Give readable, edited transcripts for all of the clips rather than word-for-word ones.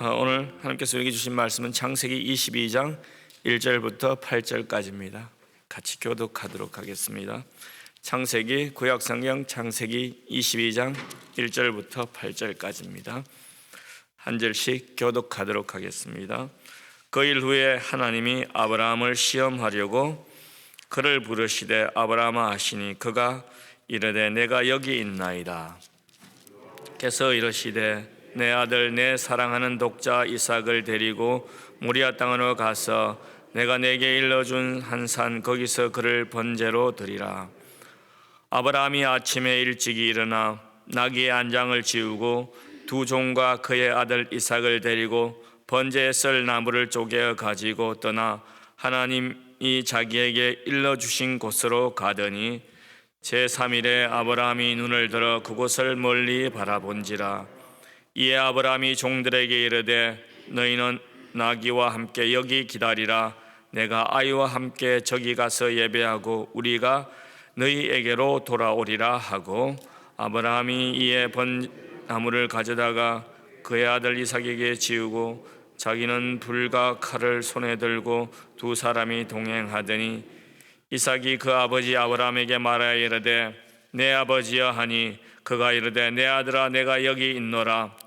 오늘 하나님께서 우리에게 주신 말씀은 창세기 22장 1절부터 8절까지입니다. 같이 교독하도록 하겠습니다. 창세기 구약성경 창세기 22장 1절부터 8절까지입니다. 한 절씩 교독하도록 하겠습니다. 그 일 후에 하나님이 아브라함을 시험하려고 그를 부르시되 아브라함아 하시니 그가 이르되 내가 여기 있나이다. 께서 이르시되 내 아들 내 사랑하는 독자 이삭을 데리고 모리아 땅으로 가서 내가 내게 일러준 한 산 거기서 그를 번제로 드리라. 아브라함이 아침에 일찍이 일어나 나귀의 안장을 지우고 두 종과 그의 아들 이삭을 데리고 번제에 쓸 나무를 쪼개어 가지고 떠나 하나님이 자기에게 일러주신 곳으로 가더니 제3일에 아브라함이 눈을 들어 그곳을 멀리 바라본지라. 이에 아브라함이 종들에게 이르되 너희는 나귀와 함께 여기 기다리라. 내가 아이와 함께 저기 가서 예배하고 우리가 너희에게로 돌아오리라 하고 아브라함이 이에 번나무를 가져다가 그의 아들 이삭에게 지우고 자기는 불과 칼을 손에 들고 두 사람이 동행하더니 이삭이 그 아버지 아브라함에게 말하여 이르되 내 아버지여 하니 그가 이르되 내 아들아 내가 여기 있노라.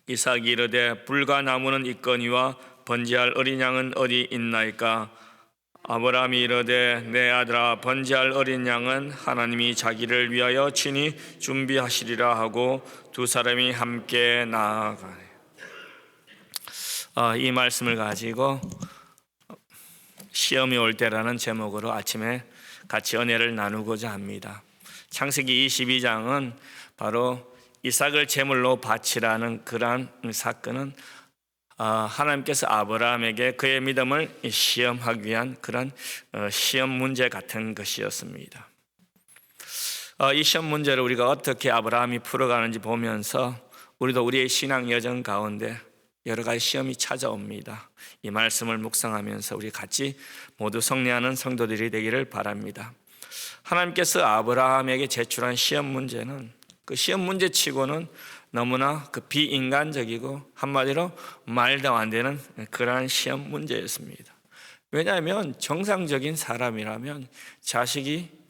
이삭이 이르되 불과 나무는 있거니와 번제할 어린 양은 어디 있나이까? 아브라함이 이르되 내 아들아 번제할 어린 양은 하나님이 자기를 위하여 친히 준비하시리라 하고 두 사람이 함께 나아가네. 이 말씀을 가지고 시험이 올 때라는 제목으로 아침에 같이 은혜를 나누고자 합니다. 창세기 22장은 바로 이삭을 제물로 바치라는 그러한 사건은 하나님께서 아브라함에게 그의 믿음을 시험하기 위한 그런 시험 문제 같은 것이었습니다. 이 시험 문제를 우리가 어떻게 아브라함이 풀어가는지 보면서 우리도 우리의 신앙 여정 가운데 여러 가지 시험이 찾아옵니다. 이 말씀을 묵상하면서 우리 같이 모두 승리하는 성도들이 되기를 바랍니다. 하나님께서 아브라함에게 제출한 시험 문제는 그 시험 문제치고는 너무나 그 비인간적이고 한마디로 말도 안 되는 그러한 시험 문제였습니다. 왜냐하면 정상적인 사람이라면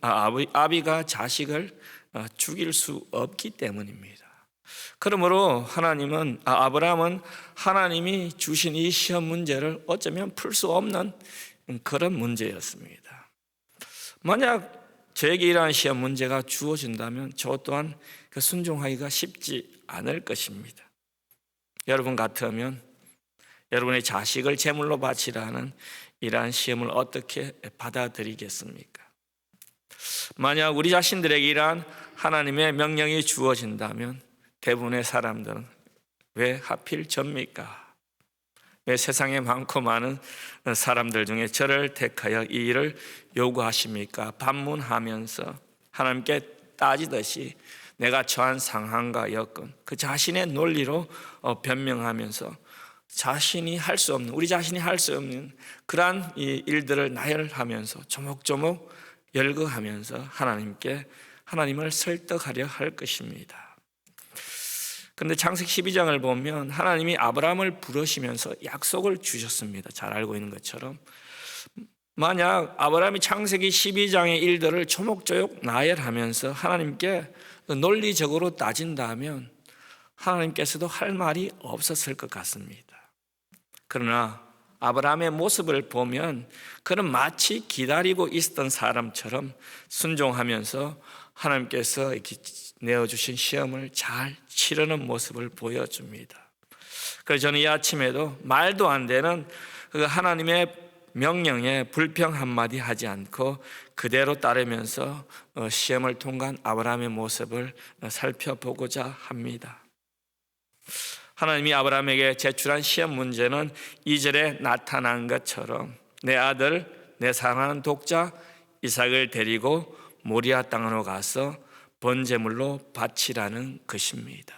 아비가 자식을 죽일 수 없기 때문입니다. 그러므로 아브라함은 하나님이 주신 이 시험 문제를 어쩌면 풀 수 없는 그런 문제였습니다. 만약 저에게 이러한 시험 문제가 주어진다면 저 또한 그 순종하기가 쉽지 않을 것입니다. 여러분 같으면 여러분의 자식을 제물로 바치라는 이러한 시험을 어떻게 받아들이겠습니까? 만약 우리 자신들에게 이러한 하나님의 명령이 주어진다면 대부분의 사람들은 왜 하필 접니까? 왜 세상에 많고 많은 사람들 중에 저를 택하여 이 일을 요구하십니까? 반문하면서 하나님께 따지듯이 내가 처한 상황과 여건 그 자신의 논리로 변명하면서 우리 자신이 할 수 없는 그러한 일들을 나열하면서 조목조목 열거하면서 하나님을 설득하려 할 것입니다. 그런데 창세기 12장을 보면 하나님이 아브라함을 부르시면서 약속을 주셨습니다. 잘 알고 있는 것처럼 만약 아브라함이 창세기 12장의 일들을 조목조목 나열하면서 하나님께 논리적으로 따진다면 하나님께서도 할 말이 없었을 것 같습니다. 그러나 아브라함의 모습을 보면 그는 마치 기다리고 있었던 사람처럼 순종하면서 하나님께서 이렇게 내어주신 시험을 잘 치르는 모습을 보여줍니다. 그래서 저는 이 아침에도 말도 안 되는 그 하나님의 명령에 불평 한마디 하지 않고 그대로 따르면서 시험을 통과한 아브라함의 모습을 살펴보고자 합니다. 하나님이 아브라함에게 제출한 시험 문제는 2절에 나타난 것처럼 내 아들 내 사랑하는 독자 이삭을 데리고 모리아 땅으로 가서 번제물로 바치라는 것입니다.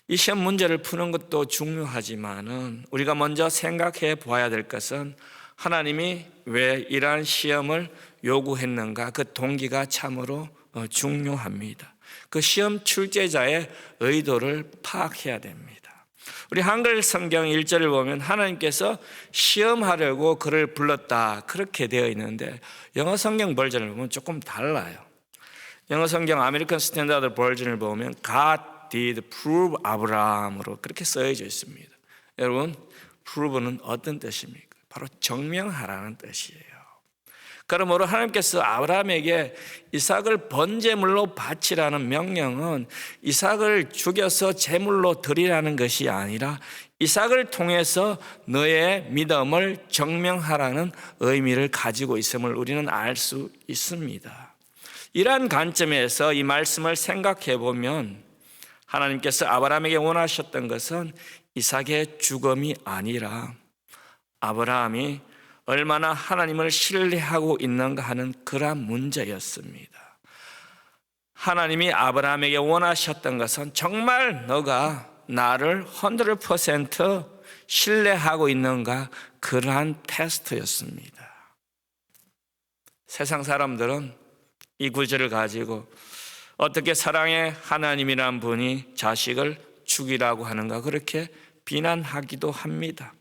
이 시험 문제를 푸는 것도 중요하지만은 우리가 먼저 생각해 보아야 될 것은 하나님이 왜 이러한 시험을 요구했는가, 그 동기가 참으로 중요합니다. 그 시험 출제자의 의도를 파악해야 됩니다. 우리 한글 성경 1절을 보면 하나님께서 시험하려고 그를 불렀다 그렇게 되어 있는데 영어 성경 버전을 보면 조금 달라요. 영어 성경 아메리칸 스탠다드 버전을 보면 God did prove 아브라함으로 그렇게 써져 있습니다. 여러분, prove는 어떤 뜻입니까? 바로 증명하라는 뜻이에요. 그러므로 하나님께서 아브라함에게 이삭을 번제물로 바치라는 명령은 이삭을 죽여서 제물로 드리라는 것이 아니라 이삭을 통해서 너의 믿음을 증명하라는 의미를 가지고 있음을 우리는 알 수 있습니다. 이러한 관점에서 이 말씀을 생각해 보면 하나님께서 아브라함에게 원하셨던 것은 이삭의 죽음이 아니라 아브라함이 얼마나 하나님을 신뢰하고 있는가 하는 그러한 문제였습니다. 하나님이 아브라함에게 원하셨던 것은 정말 너가 나를 100% 신뢰하고 있는가 그러한 테스트였습니다. 세상 사람들은 이 구절을 가지고 어떻게 사랑의 하나님이란 분이 자식을 죽이라고 하는가 그렇게 비난하기도 합니다.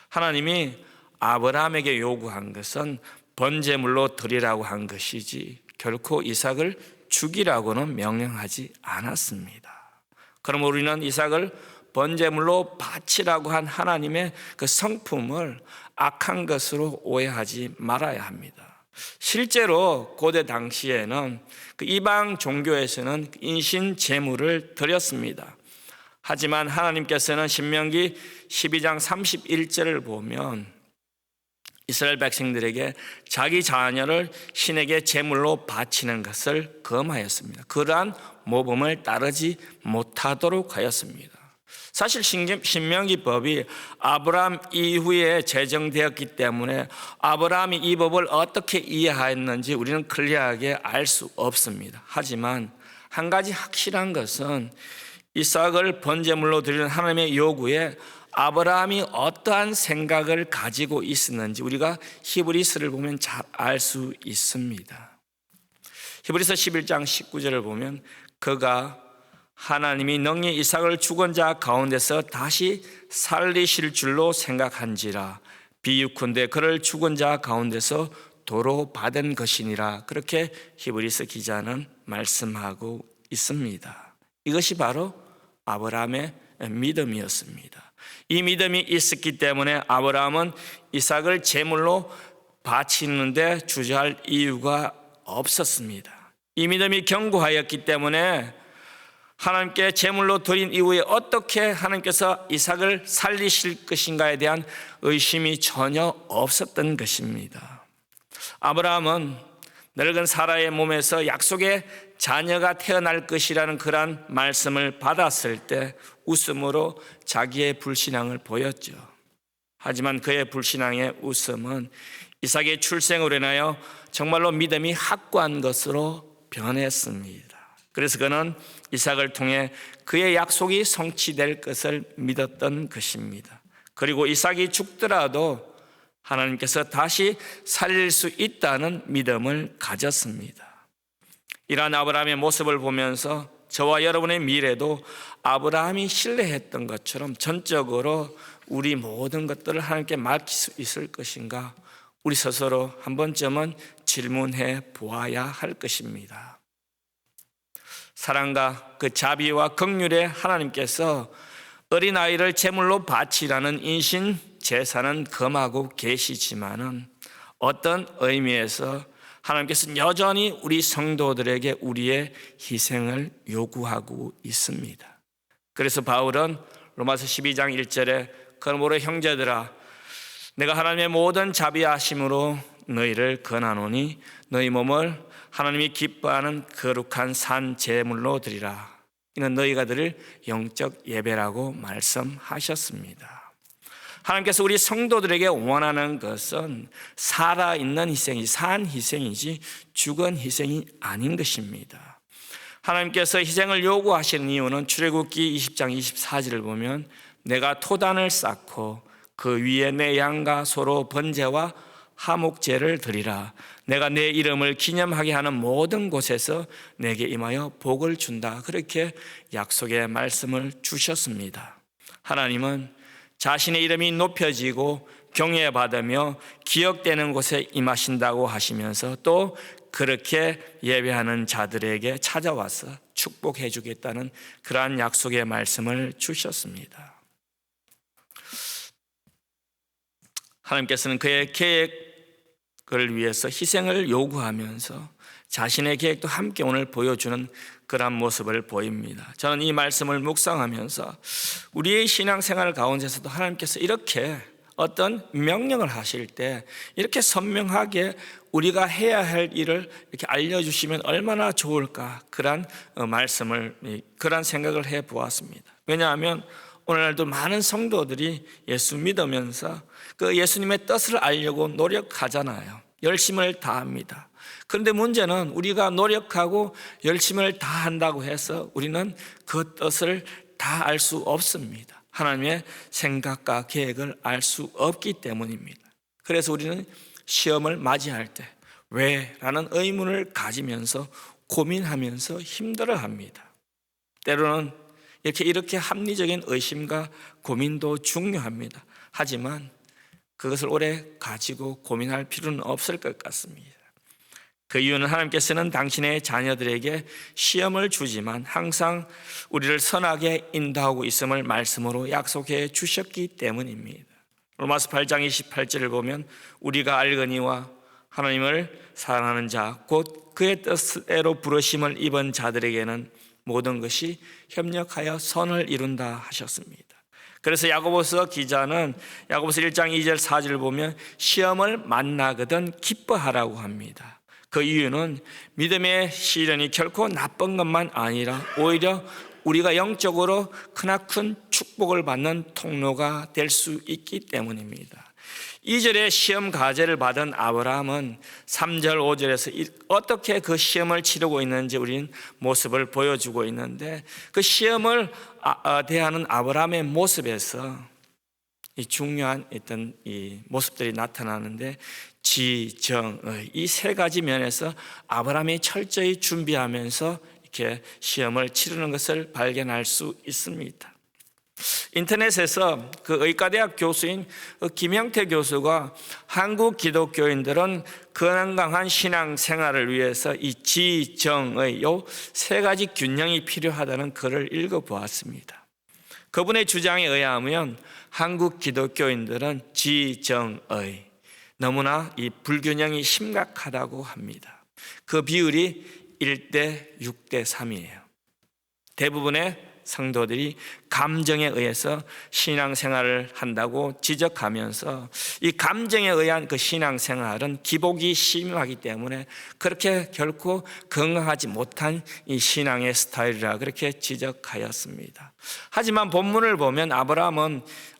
하나님이 아브라함에게 요구한 것은 번제물로 드리라고 한 것이지 결코 이삭을 죽이라고는 명령하지 않았습니다. 그럼 우리는 이삭을 번제물로 바치라고 한 하나님의 그 성품을 악한 것으로 오해하지 말아야 합니다. 실제로 고대 당시에는 그 이방 종교에서는 인신 제물을 드렸습니다. 하지만 하나님께서는 신명기 12장 31절을 보면 이스라엘 백성들에게 자기 자녀를 신에게 제물로 바치는 것을 금하였습니다. 그러한 모범을 따르지 못하도록 하였습니다. 사실 신명기 법이 아브라함 이후에 제정되었기 때문에 아브라함이 이 법을 어떻게 이해하였는지 우리는 클리어하게 알 수 없습니다. 하지만 한 가지 확실한 것은 이삭을 번제물로 드리는 하나님의 요구에 아브라함이 어떠한 생각을 가지고 있었는지 우리가 히브리서를 보면 잘 알 수 있습니다. 히브리서 11장 19절을 보면 그가 하나님이 능히 이삭을 죽은 자 가운데서 다시 살리실 줄로 생각한지라 비유컨대 그를 죽은 자 가운데서 도로 받은 것이니라 그렇게 히브리서 기자는 말씀하고 있습니다. 이것이 바로 아브라함의 믿음이었습니다. 이 믿음이 있었기 때문에 아브라함은 이삭을 제물로 바치는데 주저할 이유가 없었습니다. 이 믿음이 견고하였기 때문에 하나님께 제물로 드린 이후에 어떻게 하나님께서 이삭을 살리실 것인가에 대한 의심이 전혀 없었던 것입니다. 아브라함은 늙은 사라의 몸에서 약속의 자녀가 태어날 것이라는 그러한 말씀을 받았을 때 웃음으로 자기의 불신앙을 보였죠. 하지만 그의 불신앙의 웃음은 이삭의 출생으로 인하여 정말로 믿음이 확고한 것으로 변했습니다. 그래서 그는 이삭을 통해 그의 약속이 성취될 것을 믿었던 것입니다. 그리고 이삭이 죽더라도 하나님께서 다시 살릴 수 있다는 믿음을 가졌습니다. 이러한 아브라함의 모습을 보면서 저와 여러분의 미래도 아브라함이 신뢰했던 것처럼 전적으로 우리 모든 것들을 하나님께 맡길 수 있을 것인가 우리 스스로 한 번쯤은 질문해 보아야 할 것입니다. 사랑과 그 자비와 긍휼의 하나님께서 어린아이를 제물로 바치라는 인신 제사는 금하고 계시지만은 어떤 의미에서 하나님께서는 여전히 우리 성도들에게 우리의 희생을 요구하고 있습니다. 그래서 바울은 로마서 12장 1절에 그러므로 형제들아 내가 하나님의 모든 자비하심으로 너희를 권하노니 너희 몸을 하나님이 기뻐하는 거룩한 산 제물로 드리라. 이는 너희가 드릴 영적 예배라고 말씀하셨습니다. 하나님께서 우리 성도들에게 원하는 것은 살아있는 희생이 산 희생이지 죽은 희생이 아닌 것입니다. 하나님께서 희생을 요구하시는 이유는 출애굽기 20장 24절을 보면 내가 토단을 쌓고 그 위에 내 양과 소로 번제와 화목제를 드리라. 내가 내 이름을 기념하게 하는 모든 곳에서 내게 임하여 복을 준다. 그렇게 약속의 말씀을 주셨습니다. 하나님은 자신의 이름이 높여지고 경외받으며 기억되는 곳에 임하신다고 하시면서 또 그렇게 예배하는 자들에게 찾아와서 축복해 주겠다는 그러한 약속의 말씀을 주셨습니다. 하나님께서는 그의 계획을 위해서 희생을 요구하면서 자신의 계획도 함께 오늘 보여주는 그런 모습을 보입니다. 저는 이 말씀을 묵상하면서 우리의 신앙생활 가운데서도 하나님께서 이렇게 어떤 명령을 하실 때 이렇게 선명하게 우리가 해야 할 일을 이렇게 알려주시면 얼마나 좋을까, 그런 말씀을, 그런 생각을 해 보았습니다. 왜냐하면 오늘날도 많은 성도들이 예수 믿으면서 그 예수님의 뜻을 알려고 노력하잖아요. 열심을 다합니다. 그런데 문제는 우리가 노력하고 열심을 다한다고 해서 우리는 그 뜻을 다 알 수 없습니다. 하나님의 생각과 계획을 알 수 없기 때문입니다. 그래서 우리는 시험을 맞이할 때 왜? 라는 의문을 가지면서 고민하면서 힘들어합니다. 때로는 이렇게 합리적인 의심과 고민도 중요합니다. 하지만 그것을 오래 가지고 고민할 필요는 없을 것 같습니다. 그 이유는 하나님께서는 당신의 자녀들에게 시험을 주지만 항상 우리를 선하게 인도하고 있음을 말씀으로 약속해 주셨기 때문입니다. 로마서 8장 28절을 보면 우리가 알거니와 하나님을 사랑하는 자 곧 그의 뜻대로 부르심을 입은 자들에게는 모든 것이 협력하여 선을 이룬다 하셨습니다. 그래서 야고보서 기자는 야고보서 1장 2절 4절을 보면 시험을 만나거든 기뻐하라고 합니다. 그 이유는 믿음의 시련이 결코 나쁜 것만 아니라 오히려 우리가 영적으로 크나큰 축복을 받는 통로가 될 수 있기 때문입니다. 2절에 시험 가제를 받은 아브라함은 3절 5절에서 어떻게 그 시험을 치르고 있는지 우리는 모습을 보여주고 있는데, 그 시험을 대하는 아브라함의 모습에서 이 중요한 어떤 이 모습들이 나타나는데, 지정의 이 세 가지 면에서 아브라함이 철저히 준비하면서 이렇게 시험을 치르는 것을 발견할 수 있습니다. 인터넷에서 그 의과대학 교수인 김영태 교수가 한국 기독교인들은 건강한 신앙생활을 위해서 이 지정의 요 세 가지 균형이 필요하다는 글을 읽어보았습니다. 그분의 주장에 의하면 한국 기독교인들은 지정의 너무나 이 불균형이 심각하다고 합니다. 그 비율이 1대 6대 3이에요. 대부분의 성도들이 감정에 의해서 신앙생활을 한다고 지적하면서 이 감정에 의한 그 신앙생활은 기복이 심하기 때문에 그렇게 결코 건강하지 못한 이 신앙의 스타일이라 그렇게 지적하였습니다. 하지만 본문을 보면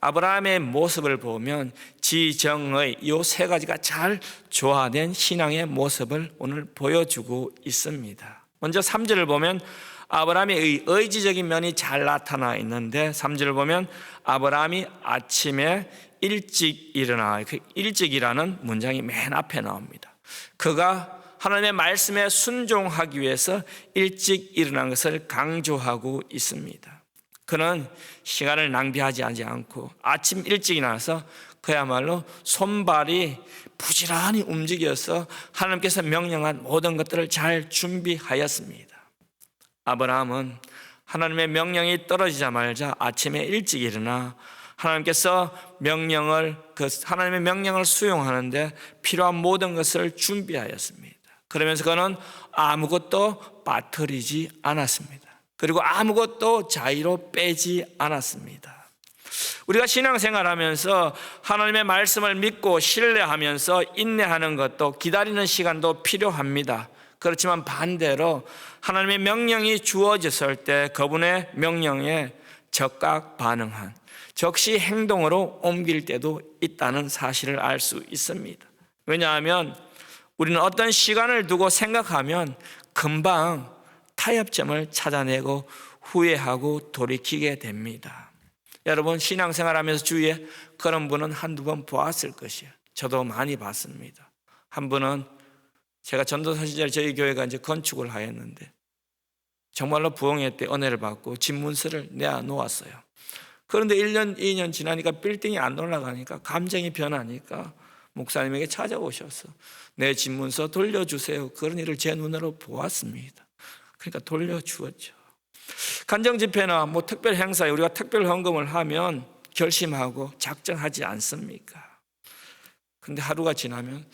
아브라함의 모습을 보면 지정의 이 세 가지가 잘 조화된 신앙의 모습을 오늘 보여주고 있습니다. 먼저 3절을 보면 아브라함의 의지적인 면이 잘 나타나 있는데, 3절을 보면 아브라함이 아침에 일찍 일어나, 일찍이라는 문장이 맨 앞에 나옵니다. 그가 하나님의 말씀에 순종하기 위해서 일찍 일어난 것을 강조하고 있습니다. 그는 시간을 낭비하지 않고 아침 일찍 일어나서 그야말로 손발이 부지런히 움직여서 하나님께서 명령한 모든 것들을 잘 준비하였습니다. 아브라함은 하나님의 명령이 떨어지자마자 아침에 일찍 일어나 하나님께서 하나님의 명령을 수용하는데 필요한 모든 것을 준비하였습니다. 그러면서 그는 아무것도 빠뜨리지 않았습니다. 그리고 아무것도 자의로 빼지 않았습니다. 우리가 신앙생활하면서 하나님의 말씀을 믿고 신뢰하면서 인내하는 것도 기다리는 시간도 필요합니다. 그렇지만 반대로 하나님의 명령이 주어졌을 때 그분의 명령에 적각 반응한, 즉시 행동으로 옮길 때도 있다는 사실을 알 수 있습니다. 왜냐하면 우리는 어떤 시간을 두고 생각하면 금방 타협점을 찾아내고 후회하고 돌이키게 됩니다. 여러분 신앙생활하면서 주위에 그런 분은 한두 번 보았을 것이에요. 저도 많이 봤습니다. 한 분은 제가 전도사 시절 저희 교회가 이제 건축을 하였는데 정말로 부흥회 때 은혜를 받고 집문서를 내어놓았어요. 그런데 1년, 2년 지나니까 빌딩이 안 올라가니까 감정이 변하니까 목사님에게 찾아오셔서 내 집문서 돌려주세요. 그런 일을 제 눈으로 보았습니다. 그러니까 돌려주었죠. 간정 집회나 뭐 특별 행사에 우리가 특별 헌금을 하면 결심하고 작정하지 않습니까? 근데 하루가 지나면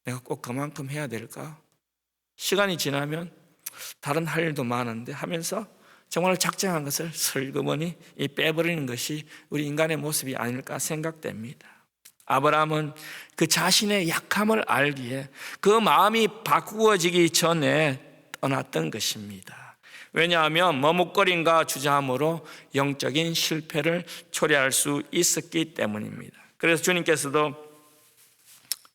내가 꼭 그만큼 해야 될까? 시간이 지나면 다른 할 일도 많은데 하면서 정말 작정한 것을 슬그머니 빼버리는 것이 우리 인간의 모습이 아닐까 생각됩니다. 아브라함은 그 자신의 약함을 알기에 그 마음이 바꾸어지기 전에 떠났던 것입니다. 왜냐하면 머뭇거림과 주저함으로 영적인 실패를 초래할 수 있었기 때문입니다. 그래서 주님께서도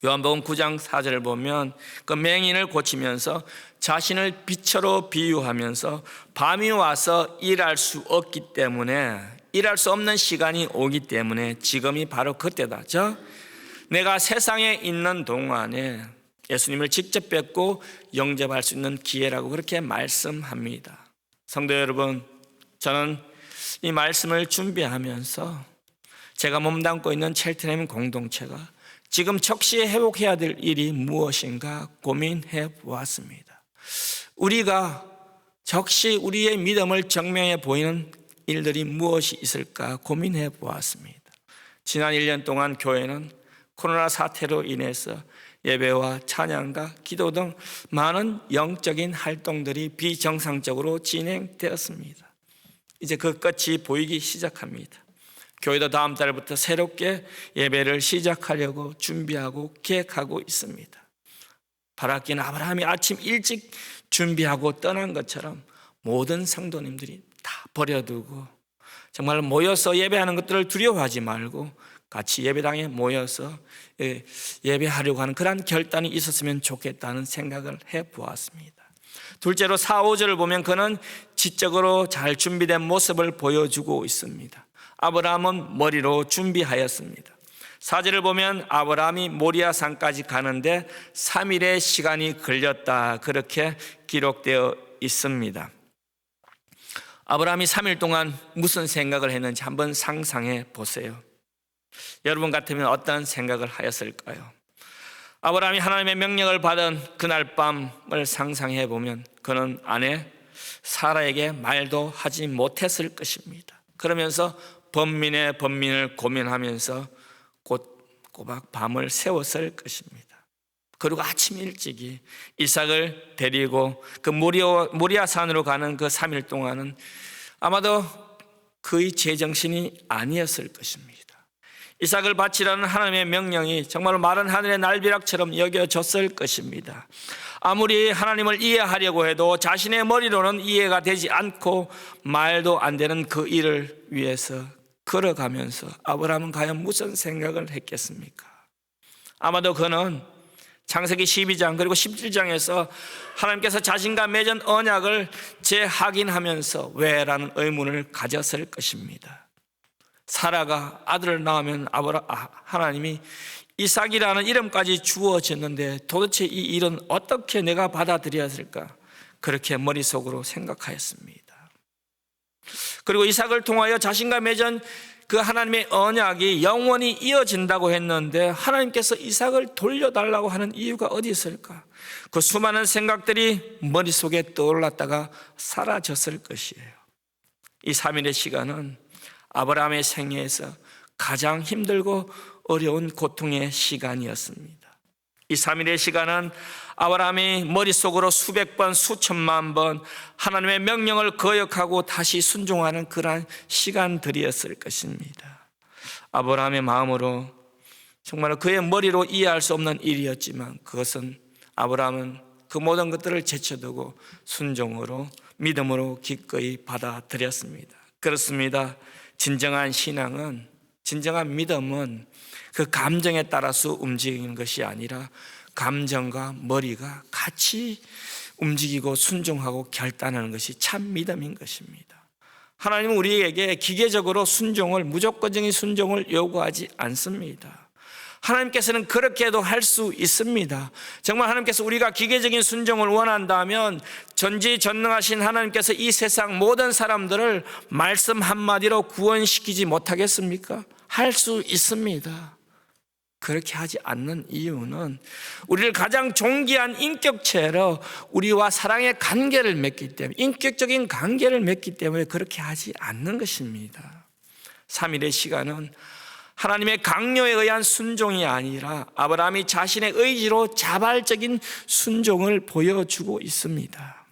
요한복음 9장 4절을 보면 그 맹인을 고치면서 자신을 빛으로 비유하면서 밤이 와서 일할 수 없기 때문에, 일할 수 없는 시간이 오기 때문에 지금이 바로 그때다. 내가 세상에 있는 동안에 예수님을 직접 뵙고 영접할 수 있는 기회라고 그렇게 말씀합니다. 성도 여러분, 저는 이 말씀을 준비하면서 제가 몸담고 있는 첼트렘 공동체가 지금 적시에 회복해야 될 일이 무엇인가 고민해 보았습니다. 우리가 적시 우리의 믿음을 증명해 보이는 일들이 무엇이 있을까 고민해 보았습니다. 지난 1년 동안 교회는 코로나 사태로 인해서 예배와 찬양과 기도 등 많은 영적인 활동들이 비정상적으로 진행되었습니다. 이제 그 끝이 보이기 시작합니다. 교회도 다음 달부터 새롭게 예배를 시작하려고 준비하고 계획하고 있습니다. 바라기는 아브라함이 아침 일찍 준비하고 떠난 것처럼 모든 성도님들이 다 버려두고 정말 모여서 예배하는 것들을 두려워하지 말고 같이 예배당에 모여서 예배하려고 하는 그런 결단이 있었으면 좋겠다는 생각을 해보았습니다. 둘째로 4, 5절을 보면 그는 지적으로 잘 준비된 모습을 보여주고 있습니다. 아브라함은 머리로 준비하였습니다. 4절을 보면 아브라함이 모리아산까지 가는데 3일의 시간이 걸렸다, 그렇게 기록되어 있습니다. 아브라함이 3일 동안 무슨 생각을 했는지 한번 상상해 보세요. 여러분 같으면 어떤 생각을 하였을까요? 아브라함이 하나님의 명령을 받은 그날 밤을 상상해 보면 그는 아내 사라에게 말도 하지 못했을 것입니다. 그러면서 번민을 고민하면서 꼬박 밤을 새웠을 것입니다. 그리고 아침 일찍이 이삭을 데리고 그 모리아산으로 가는 그 3일 동안은 아마도 그의 제정신이 아니었을 것입니다. 이삭을 바치라는 하나님의 명령이 정말 마른 하늘의 날벼락처럼 여겨졌을 것입니다. 아무리 하나님을 이해하려고 해도 자신의 머리로는 이해가 되지 않고 말도 안 되는 그 일을 위해서 걸어가면서 아브라함은 과연 무슨 생각을 했겠습니까? 아마도 그는 창세기 12장 그리고 17장에서 하나님께서 자신과 맺은 언약을 재확인하면서 왜? 라는 의문을 가졌을 것입니다. 사라가 아들을 낳으면 하나님이 이삭이라는 이름까지 주어졌는데 도대체 이 일은 어떻게 내가 받아들여야 할까? 그렇게 머릿속으로 생각하였습니다. 그리고 이삭을 통하여 자신과 맺은 그 하나님의 언약이 영원히 이어진다고 했는데 하나님께서 이삭을 돌려달라고 하는 이유가 어디 있을까? 그 수많은 생각들이 머릿속에 떠올랐다가 사라졌을 것이에요. 이 3일의 시간은 아브라함의 생애에서 가장 힘들고 어려운 고통의 시간이었습니다. 이 3일의 시간은 아브라함이 머릿속으로 수백 번, 수천만 번 하나님의 명령을 거역하고 다시 순종하는 그러한 시간들이었을 것입니다. 아브라함의 마음으로 정말 그의 머리로 이해할 수 없는 일이었지만 그것은 아브라함은 그 모든 것들을 제쳐두고 순종으로 믿음으로 기꺼이 받아들였습니다. 그렇습니다. 진정한 신앙은, 진정한 믿음은 그 감정에 따라서 움직이는 것이 아니라 감정과 머리가 같이 움직이고 순종하고 결단하는 것이 참 믿음인 것입니다. 하나님은 우리에게 기계적으로 순종을, 무조건적인 순종을 요구하지 않습니다. 하나님께서는 그렇게도 할 수 있습니다. 정말 하나님께서 우리가 기계적인 순종을 원한다면 전지전능하신 하나님께서 이 세상 모든 사람들을 말씀 한마디로 구원시키지 못하겠습니까? 할 수 있습니다. 그렇게 하지 않는 이유는 우리를 가장 존귀한 인격체로 우리와 사랑의 관계를 맺기 때문에, 인격적인 관계를 맺기 때문에 그렇게 하지 않는 것입니다. 3일의 시간은 하나님의 강요에 의한 순종이 아니라 아브라함이 자신의 의지로 자발적인 순종을 보여주고 있습니다.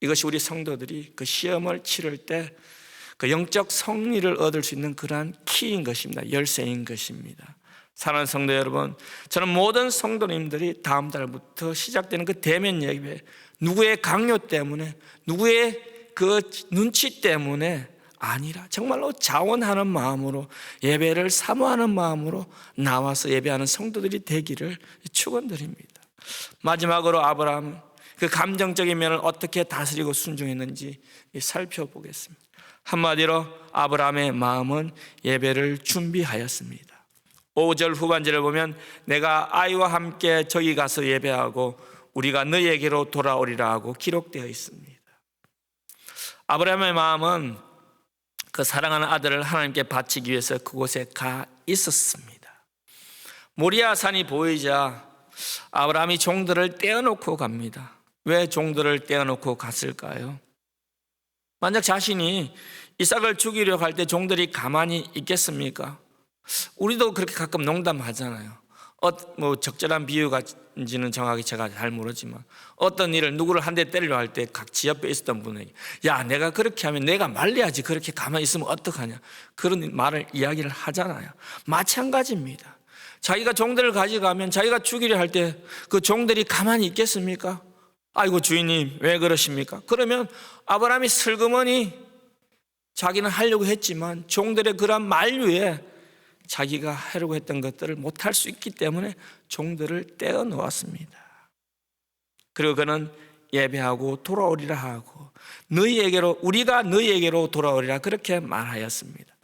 이것이 우리 성도들이 그 시험을 치를 때 그 영적 성리를 얻을 수 있는 그러한 키인 것입니다. 열쇠인 것입니다. 사랑하는 성도 여러분, 저는 모든 성도님들이 다음 달부터 시작되는 그 대면 예배, 누구의 강요 때문에, 누구의 그 눈치 때문에 아니라 정말로 자원하는 마음으로, 예배를 사모하는 마음으로 나와서 예배하는 성도들이 되기를 축원드립니다. 마지막으로 아브라함은 그 감정적인 면을 어떻게 다스리고 순종했는지 살펴보겠습니다. 한마디로 아브라함의 마음은 예배를 준비하였습니다. 5절 후반절을 보면 내가 아이와 함께 저기 가서 예배하고 우리가 너희에게로 돌아오리라 하고 기록되어 있습니다. 아브라함의 마음은 그 사랑하는 아들을 하나님께 바치기 위해서 그곳에 가 있었습니다. 모리아 산이 보이자 아브라함이 종들을 떼어놓고 갑니다. 왜 종들을 떼어놓고 갔을까요? 만약 자신이 이삭을 죽이려고 할 때 종들이 가만히 있겠습니까? 우리도 그렇게 가끔 농담하잖아요. 뭐 적절한 비유가인지는 정확히 제가 잘 모르지만 어떤 일을 누구를 한 대 때리려 할 때 각 지 옆에 있었던 분에게 야, 내가 그렇게 하면 내가 말려야지, 그렇게 가만히 있으면 어떡하냐, 그런 말을 이야기를 하잖아요. 마찬가지입니다. 자기가 종들을 가져가면 자기가 죽이려 할 때 그 종들이 가만히 있겠습니까? 아이고 주인님 왜 그러십니까? 그러면 아브라함이 슬그머니 자기는 하려고 했지만 종들의 그런 만류에 자기가 하려고 했던 것들을 못할 수 있기 때문에 종들을 떼어 놓았습니다. 그리고 그는 예배하고 돌아오리라 하고 우리가 너희에게로 돌아오리라 그렇게 말하였습니다.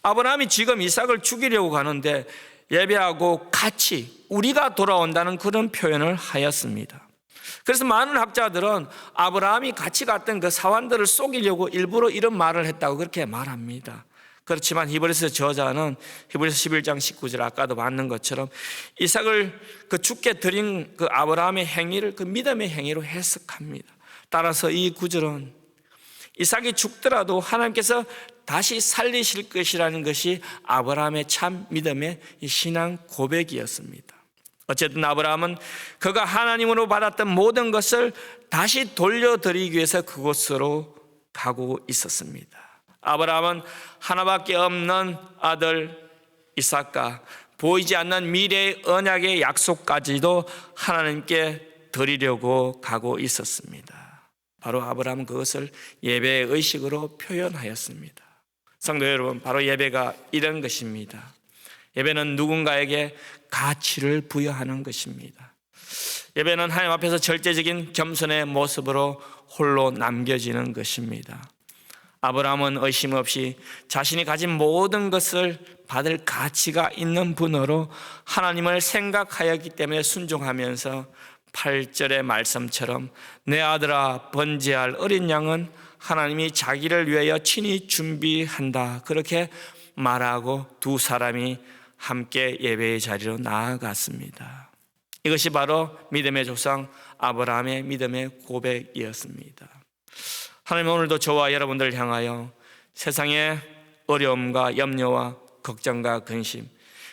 아브라함이 지금 이삭을 죽이려고 가는데 예배하고 같이 우리가 돌아온다는 그런 표현을 하였습니다. 그래서 많은 학자들은 아브라함이 같이 갔던 그 사환들을 속이려고 일부러 이런 말을 했다고 그렇게 말합니다. 그렇지만 히브리서 저자는 히브리서 11장 19절 아까도 봤는 것처럼 이삭을 그 죽게 드린 그 아브라함의 행위를 그 믿음의 행위로 해석합니다. 따라서 이 구절은 이삭이 죽더라도 하나님께서 다시 살리실 것이라는 것이 아브라함의 참 믿음의 신앙 고백이었습니다. 어쨌든 아브라함은 그가 하나님으로 받았던 모든 것을 다시 돌려드리기 위해서 그곳으로 가고 있었습니다. 아브라함은 하나밖에 없는 아들 이삭과 보이지 않는 미래의 언약의 약속까지도 하나님께 드리려고 가고 있었습니다. 바로 아브라함은 그것을 예배의 의식으로 표현하였습니다. 성도 여러분, 바로 예배가 이런 것입니다. 예배는 누군가에게 가치를 부여하는 것입니다. 예배는 하나님 앞에서 절대적인 겸손의 모습으로 홀로 남겨지는 것입니다. 아브라함은 의심 없이 자신이 가진 모든 것을 받을 가치가 있는 분으로 하나님을 생각하였기 때문에 순종하면서 8절의 말씀처럼 내 아들아 번제할 어린 양은 하나님이 자기를 위하여 친히 준비한다 그렇게 말하고 두 사람이 함께 예배의 자리로 나아갔습니다. 이것이 바로 믿음의 조상 아브라함의 믿음의 고백이었습니다. 하나님 오늘도 저와 여러분들을 향하여 세상의 어려움과 염려와 걱정과 근심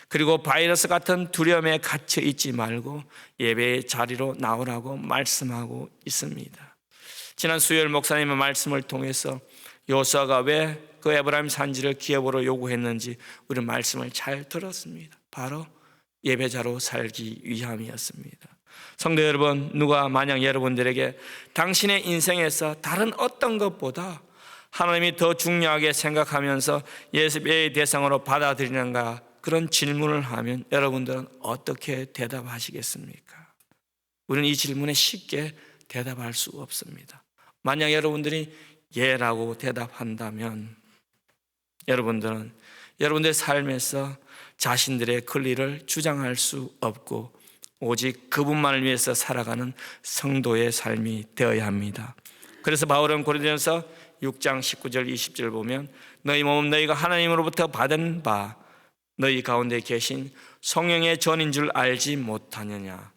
그리고 바이러스 같은 두려움에 갇혀 있지 말고 예배의 자리로 나오라고 말씀하고 있습니다. 지난 수요일 목사님의 말씀을 통해서 여호수아가 왜 그 에브라임 산지를 기업으로 요구했는지 우리 말씀을 잘 들었습니다. 바로 예배자로 살기 위함이었습니다. 성도 여러분, 누가 만약 여러분들에게 당신의 인생에서 다른 어떤 것보다 하나님이 더 중요하게 생각하면서 예배의 대상으로 받아들이는가 그런 질문을 하면 여러분들은 어떻게 대답하시겠습니까? 우리는 이 질문에 쉽게 대답할 수 없습니다. 만약 여러분들이 예라고 대답한다면 여러분들은 여러분들의 삶에서 자신들의 권리를 주장할 수 없고 오직 그분만을 위해서 살아가는 성도의 삶이 되어야 합니다. 그래서 바울은 고린도전서 6장 19절 20절 보면 너희 몸은 너희가 하나님으로부터 받은 바 너희 가운데 계신 성령의 전인 줄 알지 못하느냐.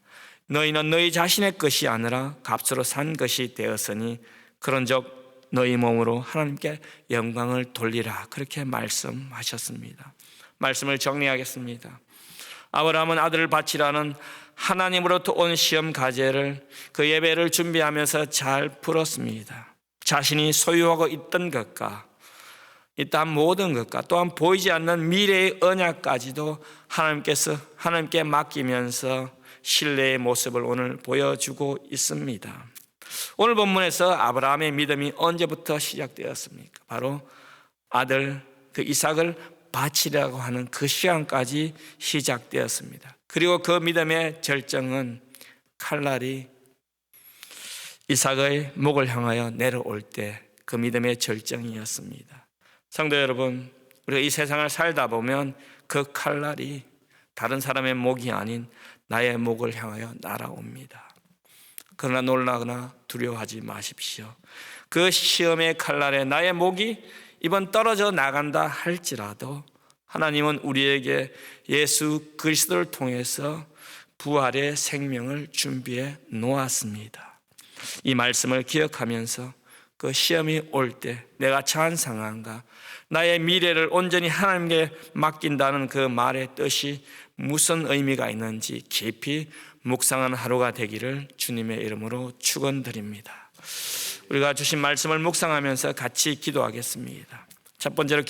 너희는 너희 자신의 것이 아니라 값으로 산 것이 되었으니 그런즉 너희 몸으로 하나님께 영광을 돌리라. 그렇게 말씀하셨습니다. 말씀을 정리하겠습니다. 아브라함은 아들을 바치라는 하나님으로부터 온 시험 과제를 그 예배를 준비하면서 잘 풀었습니다. 자신이 소유하고 있던 것과 이딴 모든 것과 또한 보이지 않는 미래의 언약까지도 하나님께 맡기면서 신뢰의 모습을 오늘 보여주고 있습니다. 오늘 본문에서 아브라함의 믿음이 언제부터 시작되었습니까? 바로 아들 그 이삭을 바치려고 하는 그 시간까지 시작되었습니다. 그리고 그 믿음의 절정은 칼날이 이삭의 목을 향하여 내려올 때 그 믿음의 절정이었습니다. 성도 여러분, 우리가 이 세상을 살다 보면 그 칼날이 다른 사람의 목이 아닌 나의 목을 향하여 날아옵니다. 그러나 놀라거나 두려워하지 마십시오. 그 시험의 칼날에 나의 목이 이번 떨어져 나간다 할지라도 하나님은 우리에게 예수 그리스도를 통해서 부활의 생명을 준비해 놓았습니다. 이 말씀을 기억하면서 그 시험이 올 때 내가 처한 상황과 나의 미래를 온전히 하나님께 맡긴다는 그 말의 뜻이 무슨 의미가 있는지 깊이 묵상하는 하루가 되기를 주님의 이름으로 축원드립니다. 우리가 주신 말씀을 묵상하면서 같이 기도하겠습니다. 첫 번째로